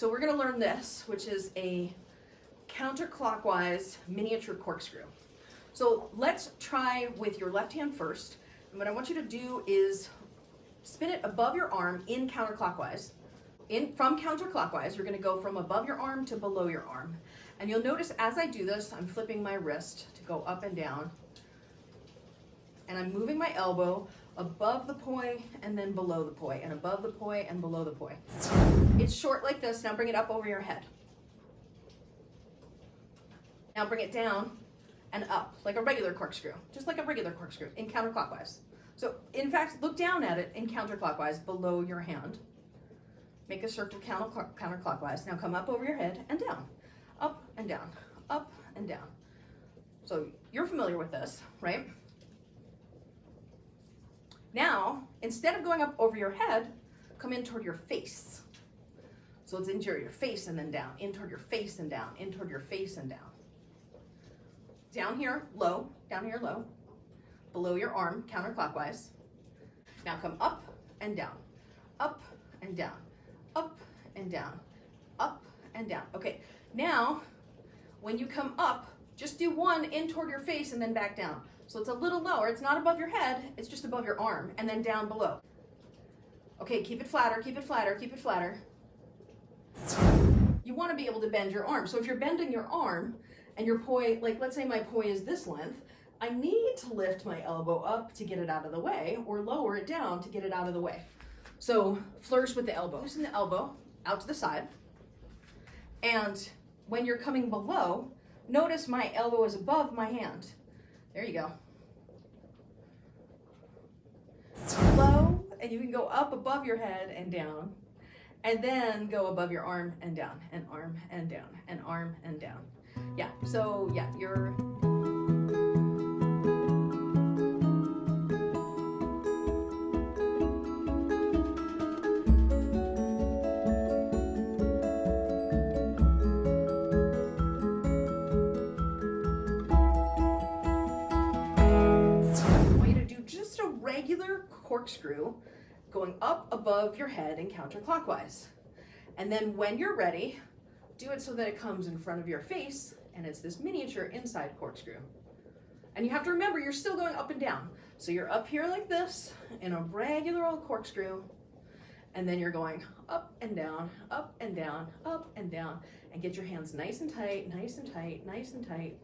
So we're gonna learn this, which is a counterclockwise miniature corkscrew. So let's try with your left hand first. And what I want you to do is spin it above your arm in counterclockwise. From counterclockwise, you're gonna go from above your arm to below your arm. And you'll notice as I do this, I'm flipping my wrist to go up and down. And I'm moving my elbow above the poi and then below the poi, and above the poi and below the poi. It's short like this. Now bring it up over your head. Now bring it down and up like a regular corkscrew, just like a regular corkscrew in counterclockwise. So in fact, look down at it in counterclockwise below your hand. Make a circle counterclockwise. Now come up over your head and down, up and down, up and down. So you're familiar with this, right? Now, instead of going up over your head, come in toward your face. So it's into your face and then down, in toward your face and down, in toward your face and down. Down here, low, below your arm, counterclockwise. Now come up and down, up and down, up and down, up and down. Okay, now when you come up, just do one in toward your face and then back down. So it's a little lower, it's not above your head, it's just above your arm and then down below. Okay, keep it flatter, keep it flatter, keep it flatter. You want to be able to bend your arm. So if you're bending your arm and your poi, like let's say my poi is this length, I need to lift my elbow up to get it out of the way or lower it down to get it out of the way. So flourish with the elbow. Loosen the elbow out to the side. And when you're coming below, notice my elbow is above my hand. There you go. Low, and you can go up above your head and down, and then go above your arm and down, and arm and down, and arm and down. Yeah, so yeah, you're... regular corkscrew going up above your head and counterclockwise. And then when you're ready, do it so that it comes in front of your face and it's this miniature inside corkscrew. And you have to remember you're still going up and down. So you're up here like this in a regular old corkscrew, and then you're going up and down, up and down, up and down, and get your hands nice and tight, nice and tight, nice and tight.